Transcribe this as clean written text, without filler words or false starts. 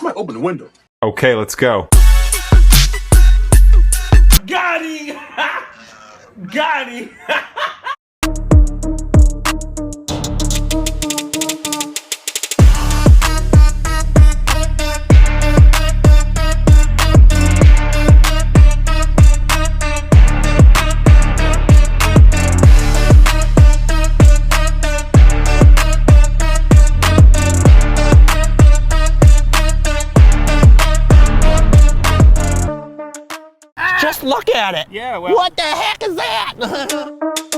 Somebody open the window. Okay, let's go. Got him! Got him! Just look at it. Yeah, well. What the heck is that?